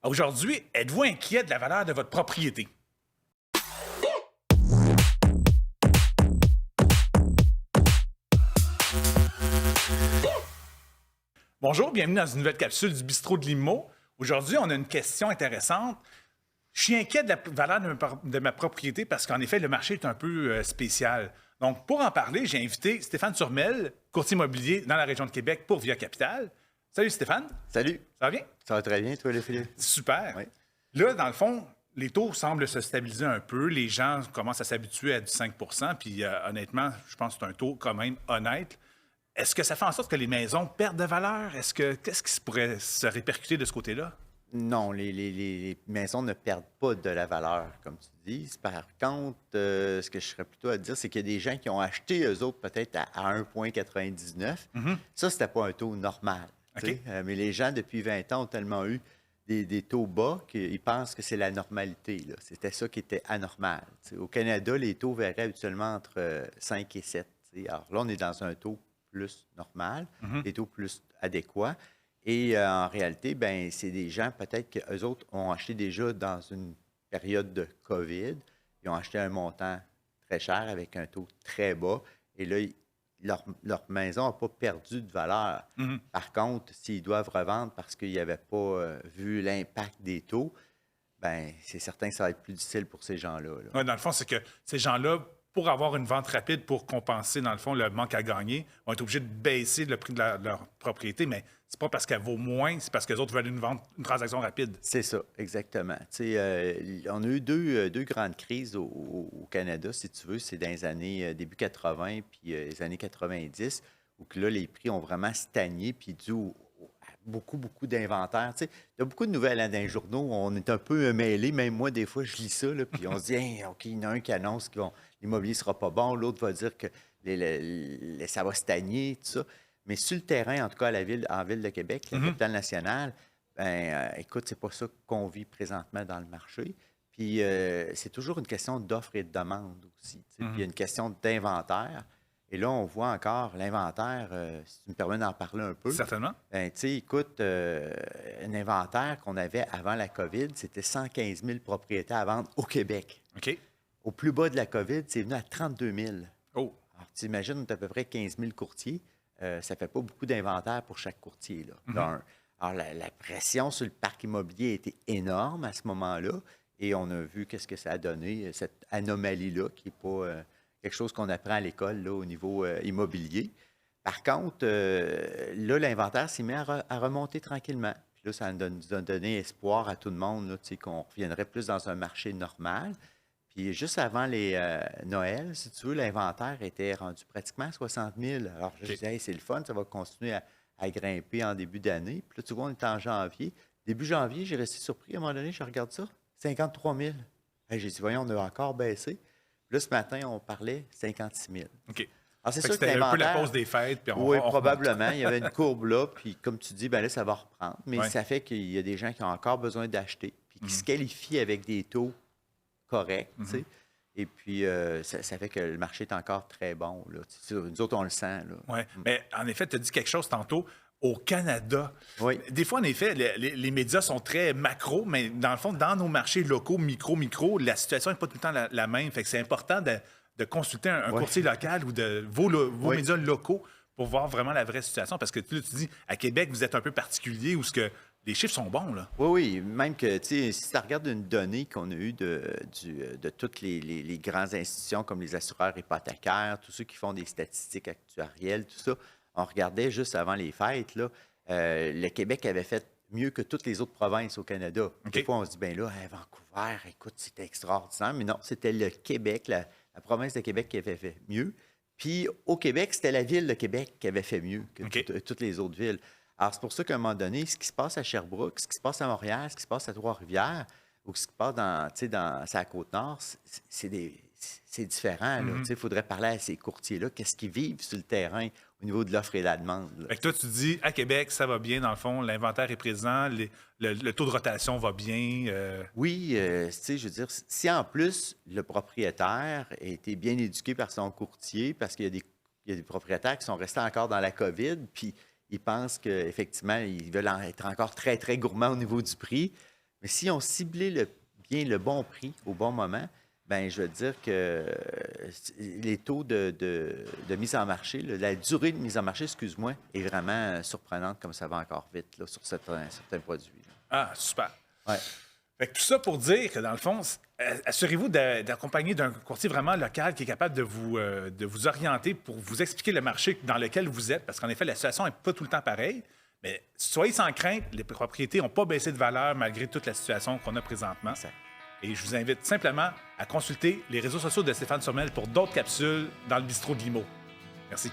Aujourd'hui, êtes-vous inquiet de la valeur de votre propriété? Bonjour, bienvenue dans une nouvelle capsule du Bistrot de l'Immo. Aujourd'hui, on a une question intéressante. Je suis inquiet de la valeur de ma propriété parce qu'en effet, le marché est un peu spécial. Donc, pour en parler, j'ai invité Stéphane Turmel, courtier immobilier dans la région de Québec pour Via Capital. Salut Stéphane. Salut. Ça va bien? Ça va très bien, toi, les Philippe? Super. Oui. Là, dans le fond, les taux semblent se stabiliser un peu. Les gens commencent à s'habituer à du 5 puis honnêtement, je pense que c'est un taux quand même honnête. Est-ce que ça fait en sorte que les maisons perdent de valeur? Qu'est-ce qui pourrait se répercuter de ce côté-là? Non, les maisons ne perdent pas de la valeur, comme tu dis. Par contre, ce que je serais plutôt à dire, c'est qu'il y a des gens qui ont acheté, eux autres, peut-être à 1,99. Ça, c'était pas un taux normal. OK. Tu sais. Mais les gens, depuis 20 ans, ont tellement eu des taux bas qu'ils pensent que c'est la normalité, là. C'était ça qui était anormal. Tu sais. Au Canada, les taux variaient habituellement entre 5 et 7. Tu sais. Alors là, on est dans un taux plus normal, des taux plus adéquats. Et en réalité, ben c'est des gens peut-être qu'eux autres ont acheté déjà dans une période de COVID. Ils ont acheté un montant très cher avec un taux très bas. Et là, leur maison n'a pas perdu de valeur. Par contre, s'ils doivent revendre parce qu'ils n'avaient pas vu l'impact des taux, ben c'est certain que ça va être plus difficile pour ces gens-là. Là. Ouais, dans le fond, c'est que ces gens-là, pour avoir une vente rapide, pour compenser, dans le fond, le manque à gagner, vont être obligés de baisser le prix de leur propriété, mais c'est pas parce qu'elle vaut moins, c'est parce que les autres veulent une transaction rapide. C'est ça, exactement. Tu sais, on a eu deux grandes crises au Canada, si tu veux. C'est dans les années début 80 puis les années 90, où que là, les prix ont vraiment stagné, puis dû à beaucoup d'inventaire. Tu sais, il y a beaucoup de nouvelles hein, dans les journaux. On est un peu mêlés. Même moi, des fois, je lis ça, là, puis on se dit, hey, OK, il y en a un qui annonce que l'immobilier ne sera pas bon, l'autre va dire que ça va stagner, tout ça. Mais sur le terrain, en tout cas en Ville de Québec, la capitale nationale, ben, écoute, c'est pas ça qu'on vit présentement dans le marché. Puis c'est toujours une question d'offre et de demande aussi. Tu sais. Puis il y a une question d'inventaire. Et là, on voit encore l'inventaire, si tu me permets d'en parler un peu. Certainement. Ben, tu sais, écoute, un inventaire qu'on avait avant la COVID, c'était 115 000 propriétés à vendre au Québec. OK. Au plus bas de la COVID, c'est venu à 32 000. Oh. Alors, tu imagines, on est à peu près 15 000 courtiers. Ça ne fait pas beaucoup d'inventaire pour chaque courtier. Là. Alors, la pression sur le parc immobilier a été énorme à ce moment-là. Et on a vu qu'est-ce que ça a donné, cette anomalie-là, qui n'est pas quelque chose qu'on apprend à l'école là, au niveau immobilier. Par contre, là, l'inventaire s'est mis à remonter tranquillement. Puis là, ça nous a donné espoir à tout le monde là, qu'on reviendrait plus dans un marché normal. Puis juste avant les Noël, si tu veux, l'inventaire était rendu pratiquement à 60 000. Alors, je disais, hey, c'est le fun, ça va continuer à grimper en début d'année. Puis là, tu vois, on est en janvier. Début janvier, j'ai resté surpris. À un moment donné, je regarde ça, 53 000. Hey, j'ai dit, voyons, on a encore baissé. Puis là, ce matin, on parlait 56 000. OK. Alors, c'est Fait sûr que que c'était un peu la l'inventaire... pause des fêtes. Puis Oui, probablement. Il y avait une courbe là. Puis comme tu dis, ben là, ça va reprendre. Mais Ouais. ça fait qu'il y a des gens qui ont encore besoin d'acheter puis qui se qualifient avec des taux correct, tu sais. Et puis, ça fait que le marché est encore très bon. Là. Nous autres, on le sent. Là. Oui, mais en effet, tu as dit quelque chose tantôt. Au Canada, Oui. des fois, en effet, les médias sont très macro, mais dans le fond, dans nos marchés locaux, micro, la situation n'est pas tout le temps la même. Fait que c'est important de consulter un courtier local ou de vos médias locaux pour voir vraiment la vraie situation. Parce que là, tu dis, à Québec, vous êtes un peu particulier où les chiffres sont bons, là. Oui, même que, tu sais, si tu regardes une donnée qu'on a eue de toutes les grandes institutions comme les assureurs hypothécaires, tous ceux qui font des statistiques actuarielles, tout ça, on regardait juste avant les fêtes, là, le Québec avait fait mieux que toutes les autres provinces au Canada. OK. Des fois, on se dit, bien là, à Vancouver, écoute, c'était extraordinaire. Mais non, c'était le Québec, la province de Québec qui avait fait mieux. Puis au Québec, c'était la ville de Québec qui avait fait mieux que OK. toutes les autres villes. Alors, c'est pour ça qu'à un moment donné, ce qui se passe à Sherbrooke, ce qui se passe à Montréal, ce qui se passe à Trois-Rivières, ou ce qui se passe dans la Côte-Nord, c'est différent. Il faudrait parler à ces courtiers-là, qu'est-ce qu'ils vivent sur le terrain au niveau de l'offre et de la demande. Là. Fait que toi, tu dis, à Québec, ça va bien, dans le fond, l'inventaire est présent, le taux de rotation va bien. Oui, tu sais, je veux dire, si en plus le propriétaire a été bien éduqué par son courtier, parce qu'il y a des propriétaires qui sont restés encore dans la COVID, puis ils pensent qu'effectivement, ils veulent être encore très, très gourmands au niveau du prix, Mais si on ciblait bien le bon prix au bon moment, ben je veux dire que les taux de mise en marché, la durée de mise en marché, excuse-moi, est vraiment surprenante comme ça va encore vite là, sur certains produits. Là. Ah, super. Ouais. Fait que tout ça pour dire que, dans le fond, assurez-vous d'accompagner d'un courtier vraiment local qui est capable de vous orienter pour vous expliquer le marché dans lequel vous êtes, parce qu'en effet, la situation n'est pas tout le temps pareille. Mais soyez sans crainte, les propriétés n'ont pas baissé de valeur malgré toute la situation qu'on a présentement. Exact. Et je vous invite simplement à consulter les réseaux sociaux de Stéphane Turmel pour d'autres capsules dans le bistrot de Limo. Merci.